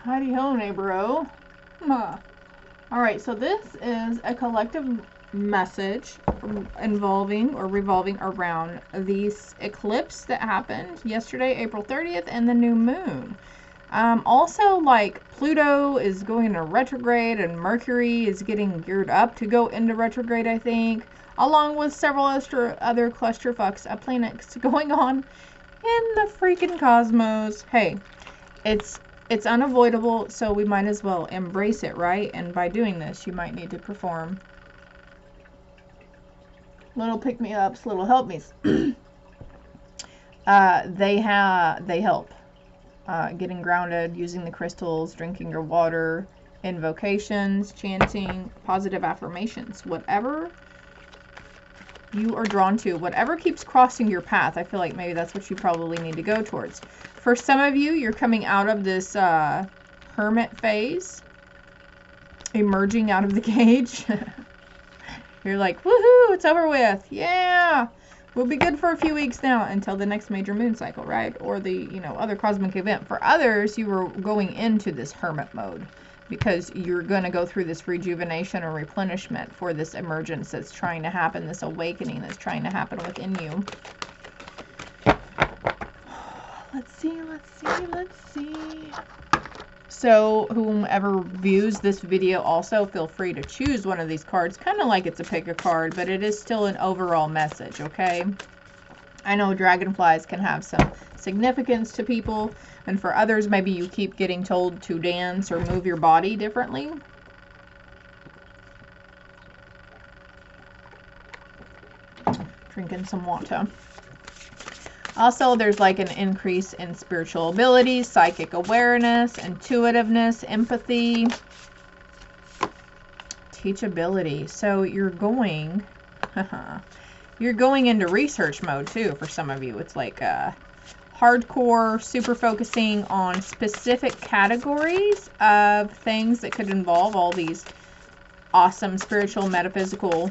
Heidi ho, neighbor-o. Alright, so this is a collective message involving or revolving around these eclipse that happened yesterday, April 30th, and the new moon. Also, like, Pluto is going into retrograde and Mercury is getting geared up to go into retrograde, I think, along with several other clusterfucks of planets going on in the freaking cosmos. Hey, it's unavoidable, so we might as well embrace it, right? And by doing this, you might need to perform little pick-me-ups, little help-me's. They help. Getting grounded, using the crystals, drinking your water, invocations, chanting, positive affirmations, whatever you are drawn to, whatever keeps crossing your path. I feel like maybe that's what you probably need to go towards. For some of you, you're coming out of this hermit phase, emerging out of the cage. You're like, woohoo, it's over with. Yeah. We'll be good for a few weeks now until the next major moon cycle, right? Or the, other cosmic event. For others, you were going into this hermit mode because you're going to go through this rejuvenation or replenishment for this emergence that's trying to happen, this awakening that's trying to happen within you. Let's see. So whomever views this video also, feel free to choose one of these cards, kind of like it's a pick a card, but it is still an overall message, okay? I know dragonflies can have some significance to people, and for others, maybe you keep getting told to dance or move your body differently. Drinking some water. Also, there's like an increase in spiritual abilities, psychic awareness, intuitiveness, empathy, teachability. So you're going into research mode too for some of you. It's like hardcore, super focusing on specific categories of things that could involve all these awesome spiritual, metaphysical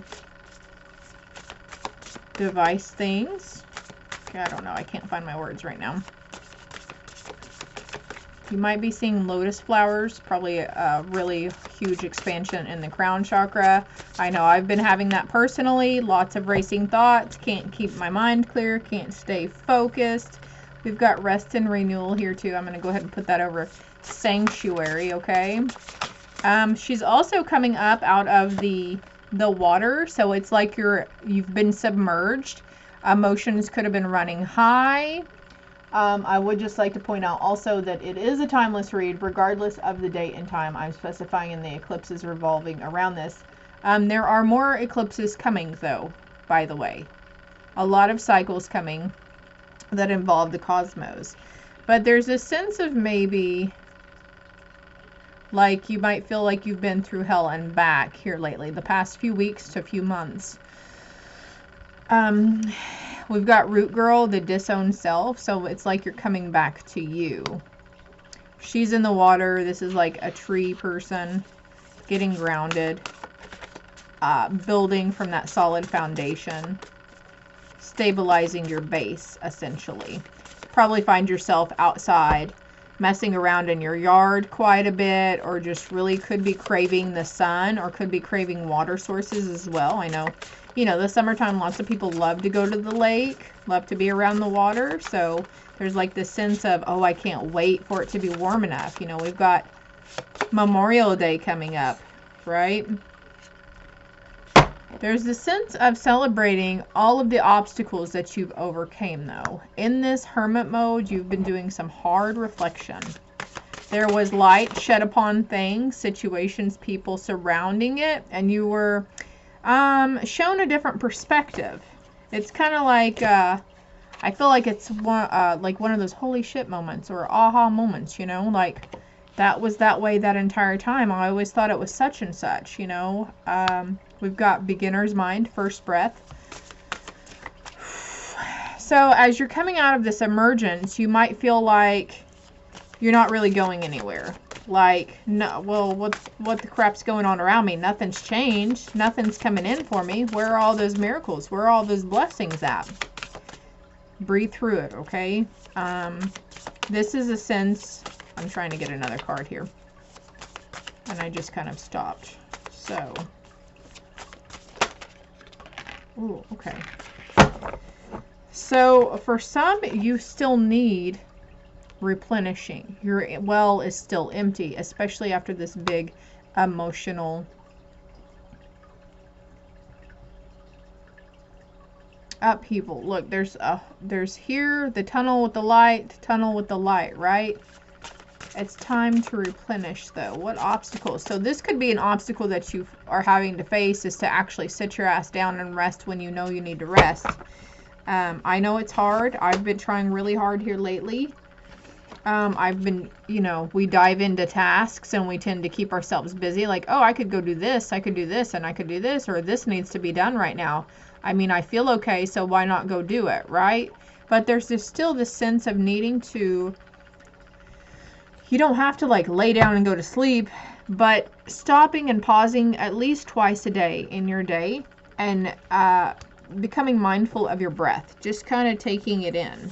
device things. I don't know. I can't find my words right now. You might be seeing lotus flowers, probably a really huge expansion in the crown chakra. I know I've been having that personally. Lots of racing thoughts. Can't keep my mind clear. Can't stay focused. We've got rest and renewal here too. I'm going to go ahead and put that over sanctuary, okay? She's also coming up out of the water, so it's like you've been submerged. Emotions could have been running high. I would just like to point out also that it is a timeless read, regardless of the date and time I'm specifying in the eclipses revolving around this. There are more eclipses coming, though, by the way. A lot of cycles coming that involve the cosmos. But there's a sense of maybe, like, you might feel like you've been through hell and back here lately, the past few weeks to a few months. We've got Root Girl, the disowned self, so it's like you're coming back to you. She's in the water. This is like a tree person getting grounded, building from that solid foundation, stabilizing your base, essentially. Probably find yourself outside messing around in your yard quite a bit, or just really could be craving the sun, or could be craving water sources as well. I know, the summertime, lots of people love to go to the lake, love to be around the water. So there's like this sense of, oh, I can't wait for it to be warm enough. We've got Memorial Day coming up, right? There's the sense of celebrating all of the obstacles that you've overcame, though. In this hermit mode, you've been doing some hard reflection. There was light shed upon things, situations, people surrounding it, and you were shown a different perspective. It's kind of like, I feel like it's like one of those holy shit moments or aha moments, like that was that way that entire time. I always thought it was such and such, We've got beginner's mind, first breath. So as you're coming out of this emergence, you might feel like you're not really going anywhere. Like, no, well, what the crap's going on around me? Nothing's changed. Nothing's coming in for me. Where are all those miracles? Where are all those blessings at? Breathe through it, okay? This is a sense I'm trying to get another card here. And I just kind of stopped. So. Ooh, okay. So for some, you still need replenishing. Your well is still empty, especially after this big emotional upheaval. Look, there's here the tunnel with the light, right? It's time to replenish though. What obstacles? So this could be an obstacle that you are having to face, is to actually sit your ass down and rest when you know you need to rest. I know it's hard. I've been trying really hard here lately. I've been, you know, we dive into tasks and we tend to keep ourselves busy. Like, oh, I could go do this, I could do this, and I could do this, or this needs to be done right now. I mean, I feel okay, so why not go do it, right? But there's still this sense of needing to, you don't have to like lay down and go to sleep, but stopping and pausing at least twice a day in your day, and becoming mindful of your breath, just kind of taking it in.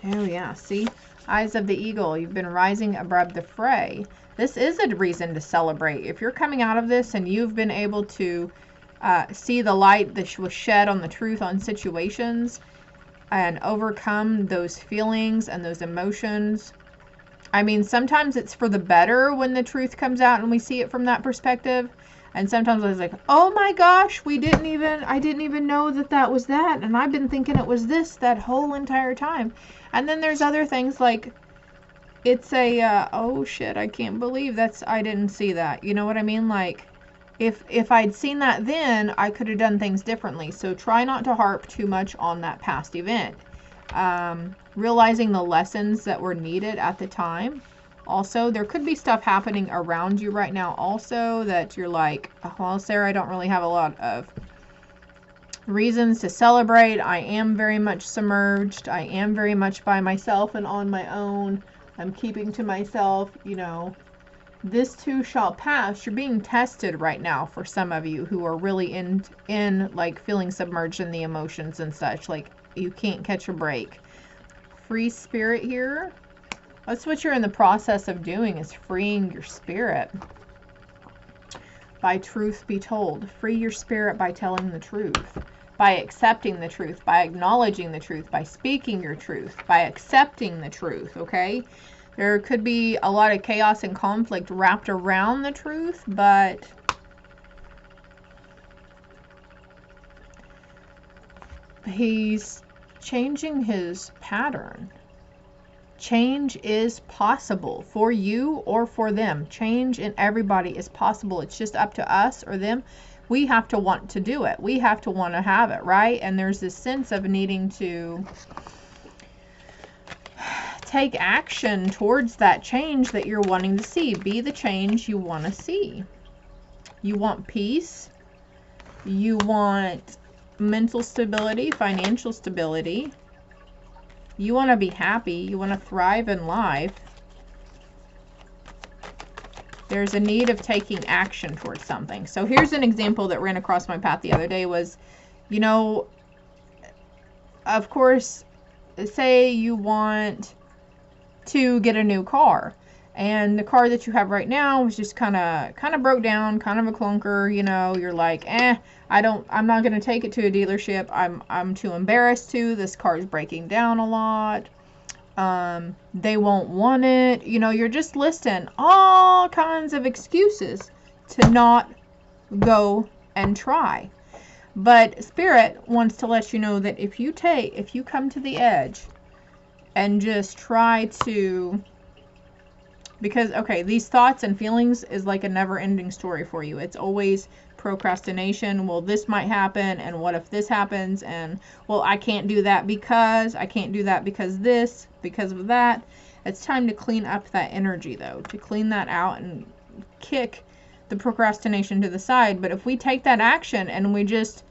Oh yeah, see? Eyes of the eagle, you've been rising above the fray. This is a reason to celebrate. If you're coming out of this and you've been able to see the light that was shed on the truth on situations and overcome those feelings and those emotions. I mean, sometimes it's for the better when the truth comes out and we see it from that perspective. And sometimes I was like, oh my gosh, I didn't even know that was that. And I've been thinking it was this that whole entire time. And then there's other things like, it's a, oh shit, I can't believe I didn't see that. You know what I mean? Like, if I'd seen that then, I could have done things differently. So try not to harp too much on that past event. Realizing the lessons that were needed at the time. Also, there could be stuff happening around you right now also that you're like, oh, well, Sarah, I don't really have a lot of reasons to celebrate. I am very much submerged. I am very much by myself and on my own. I'm keeping to myself, you know. This too shall pass. You're being tested right now for some of you who are really in like feeling submerged in the emotions and such. Like you can't catch a break. Free spirit here. That's what you're in the process of doing, is freeing your spirit. By truth be told. Free your spirit by telling the truth. By accepting the truth. By acknowledging the truth. By speaking your truth. By accepting the truth, okay? There could be a lot of chaos and conflict wrapped around the truth, but he's changing his pattern. Change is possible for you or for them. Change in everybody is possible. It's just up to us or them. We have to want to do it. We have to want to have it, right? And there's this sense of needing to take action towards that change that you're wanting to see. Be the change you want to see. You want peace. You want mental stability, financial stability. You want to be happy. You want to thrive in life. There's a need of taking action towards something. So here's an example that ran across my path the other day was, you know, of course, say you want to get a new car, and the car that you have right now is just kind of broke down, kind of a clunker, you know. You're like, I'm not going to take it to a dealership. I'm too embarrassed to. This car is breaking down a lot. They won't want it. You know, you're just listing all kinds of excuses to not go and try. But Spirit wants to let you know that if you come to the edge and just try to, because, okay, these thoughts and feelings is like a never-ending story for you. It's always procrastination. Well, this might happen, and what if this happens, and well, I can't do that because this, because of that. It's time to clean up that energy, though, to clean that out and kick the procrastination to the side. But if we take that action and we just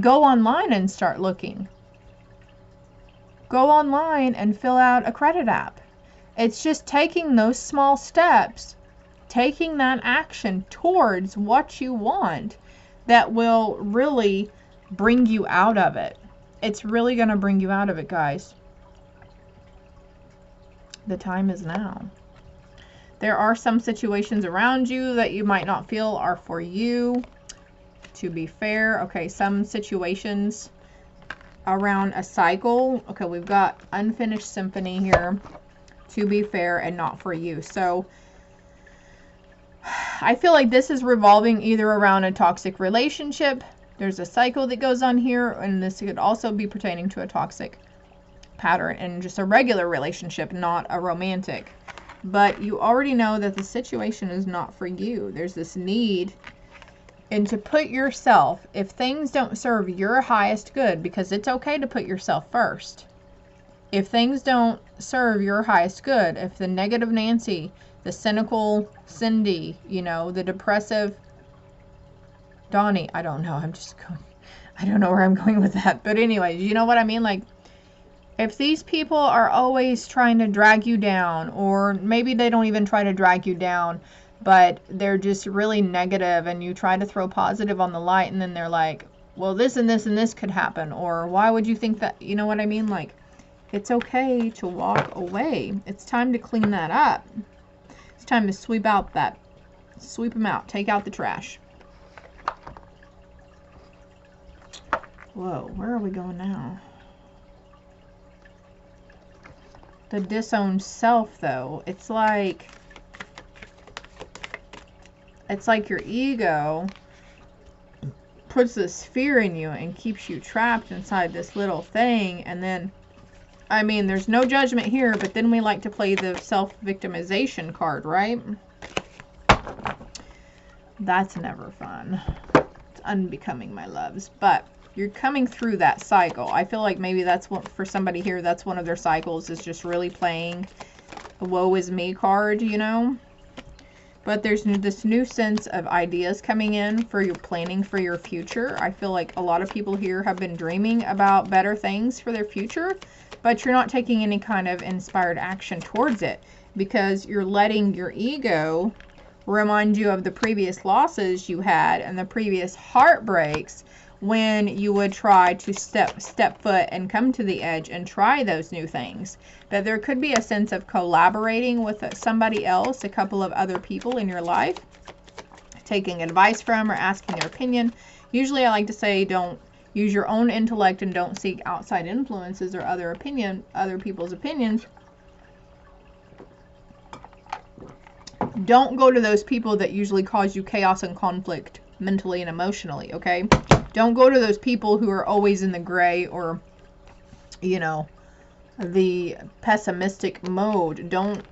go online and start looking, go online and fill out a credit app. It's just taking those small steps, taking that action towards what you want that will really bring you out of it. It's really going to bring you out of it, guys. The time is now. There are some situations around you that you might not feel are for you. To be fair, okay, some situations around a cycle. Okay, we've got unfinished symphony here. To be fair and not for you. So I feel like this is revolving either around a toxic relationship. There's a cycle that goes on here, and this could also be pertaining to a toxic pattern and just a regular relationship, not a romantic. But you already know that the situation is not for you. There's this need and to put yourself, if things don't serve your highest good, because it's okay to put yourself first. If things don't serve your highest good, if the negative Nancy, the cynical Cindy, you know, the depressive Donnie, I don't know, I don't know where I'm going with that. But anyways, you know what I mean? Like, if these people are always trying to drag you down, or maybe they don't even try to drag you down, but they're just really negative, and you try to throw positive on the light, and then they're like, well, this and this and this could happen, or why would you think that? You know what I mean? Like, it's okay to walk away. It's time to clean that up. It's time to sweep them out, take out the trash. Whoa, where are we going now? The disowned self, though, it's like your ego puts this fear in you and keeps you trapped inside this little thing. And then, I mean, there's no judgment here, but then we like to play the self-victimization card, right? That's never fun. It's unbecoming, my loves. But you're coming through that cycle. I feel like maybe that's what, for somebody here, that's one of their cycles, is just really playing a woe is me card, you know? But there's this new sense of ideas coming in for your planning for your future. I feel like a lot of people here have been dreaming about better things for their future, but you're not taking any kind of inspired action towards it because you're letting your ego remind you of the previous losses you had and the previous heartbreaks when you would try to step foot and come to the edge and try those new things. That there could be a sense of collaborating with somebody else, a couple of other people in your life, taking advice from or asking their opinion. Usually I like to say don't use your own intellect and don't seek outside influences or other people's opinions. Don't go to those people that usually cause you chaos and conflict mentally and emotionally, okay? Don't go to those people who are always in the gray or, you know, the pessimistic mode. Don't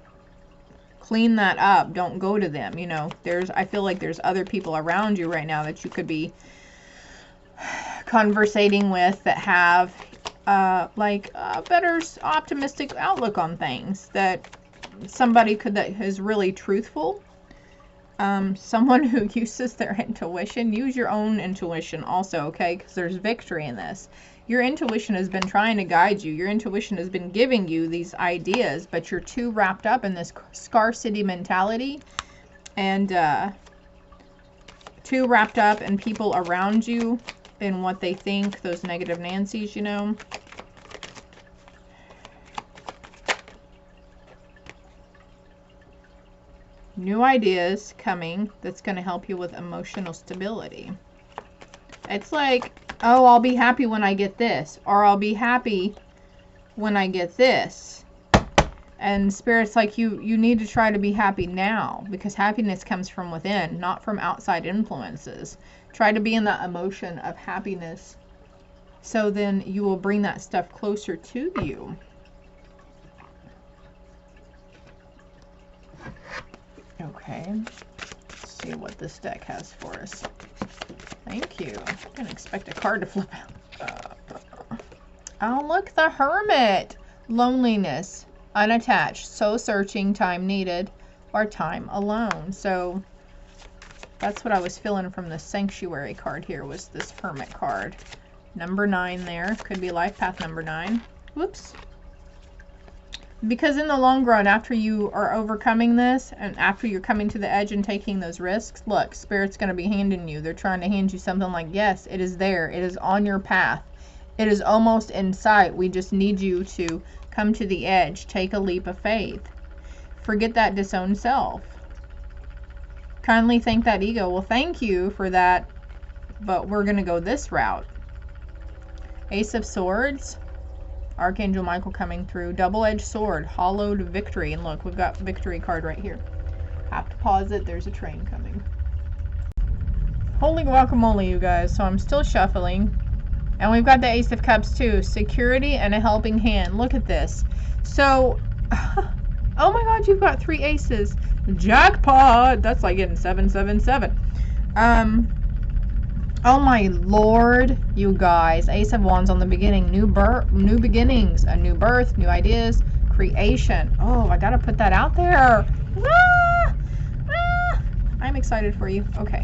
clean that up. Don't go to them. You know, I feel like there's other people around you right now that you could be conversating with that have like a better optimistic outlook on things, that somebody that is really truthful. Someone who uses their intuition. Use your own intuition also, okay? Because there's victory in this. Your intuition has been trying to guide you. Your intuition has been giving you these ideas, but you're too wrapped up in this scarcity mentality and too wrapped up in people around you and what they think, those negative Nancys, you know. New ideas coming that's going to help you with emotional stability. It's like, oh, I'll be happy when I get this, or I'll be happy when I get this. And Spirit's like, you need to try to be happy now, because happiness comes from within, not from outside influences. Try to be in that emotion of happiness, so then you will bring that stuff closer to you. Okay, let's see what this deck has for us. Thank you. I didn't expect a card to flip out. Oh, look, the Hermit. Loneliness, unattached, soul searching, time needed, or time alone. So that's what I was feeling from the Sanctuary card here, was this Hermit card. Number 9 there. Could be life path number 9. Whoops. Because in the long run, after you are overcoming this, and after you're coming to the edge and taking those risks, look, Spirit's going to be handing you. They're trying to hand you something like, yes, it is there. It is on your path. It is almost in sight. We just need you to Come to the edge. Take a leap of faith. Forget that disowned self. Kindly thank that ego. Well, thank you for that, but we're going to go this route. Ace of Swords. Archangel Michael coming through. Double-edged sword. Hollowed victory. And look, we've got victory card right here. Have to pause it. There's a train coming. Holy guacamole, you guys. So I'm still shuffling. And we've got the Ace of Cups too. Security and a helping hand. Look at this. So, oh my God, you've got 3 aces. Jackpot. That's like getting 777. Oh my Lord, you guys. Ace of Wands on the beginning. New beginnings. A new birth. New ideas. Creation. Oh, I gotta put that out there. I'm excited for you. Okay.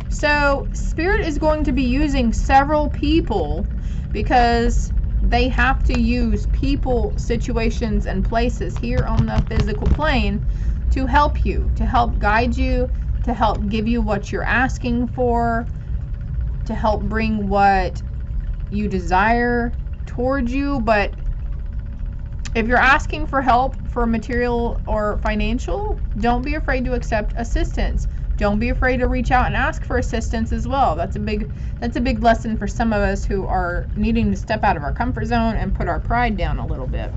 So, Spirit is going to be using several people because they have to use people, situations, and places here on the physical plane to help you, to help guide you, to help give you what you're asking for, to help bring what you desire towards you. But if you're asking for help for material or financial, don't be afraid to accept assistance. Don't be afraid to reach out and ask for assistance as well. That's a big lesson for some of us who are needing to step out of our comfort zone and put our pride down a little bit.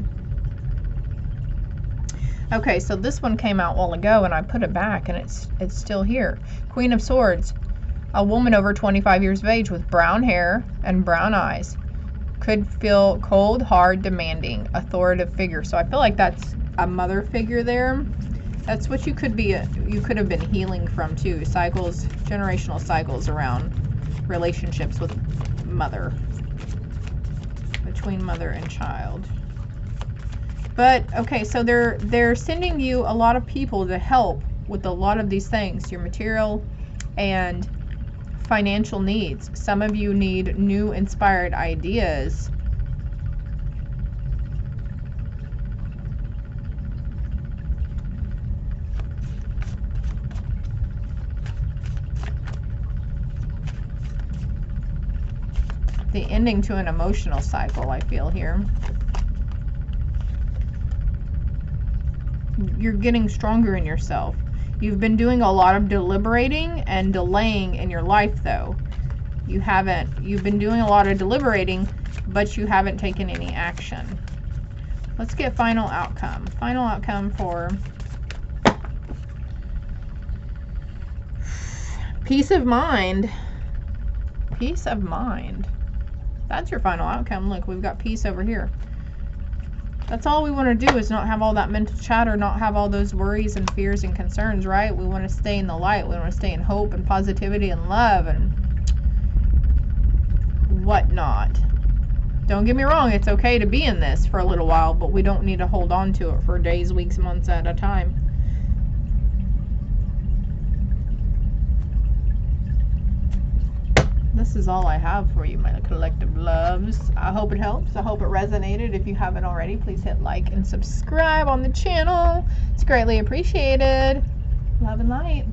Okay, so this one came out a while ago and I put it back and it's still here. Queen of Swords. A woman over 25 years of age with brown hair and brown eyes. Could feel cold, hard, demanding, authoritative figure. So I feel like that's a mother figure there. That's what you could be. You could have been healing from too. Cycles, generational cycles around relationships with mother, between mother and child. But okay, so they're sending you a lot of people to help with a lot of these things, your material and financial needs. Some of you need new inspired ideas. The ending to an emotional cycle, I feel here. You're getting stronger in yourself. You've been doing a lot of deliberating and delaying in your life, though. You've been doing a lot of deliberating, but you haven't taken any action. Let's get final outcome. Final outcome for peace of mind. Peace of mind. That's your final outcome. Look, we've got peace over here. That's all we want to do, is not have all that mental chatter, not have all those worries and fears and concerns, right? We want to stay in the light. We want to stay in hope and positivity and love and whatnot. Don't get me wrong, it's okay to be in this for a little while, but we don't need to hold on to it for days, weeks, months at a time. This is all I have for you, my collective loves. I hope it helps. I hope it resonated. If you haven't already, please hit like and subscribe on the channel. It's greatly appreciated. Love and light.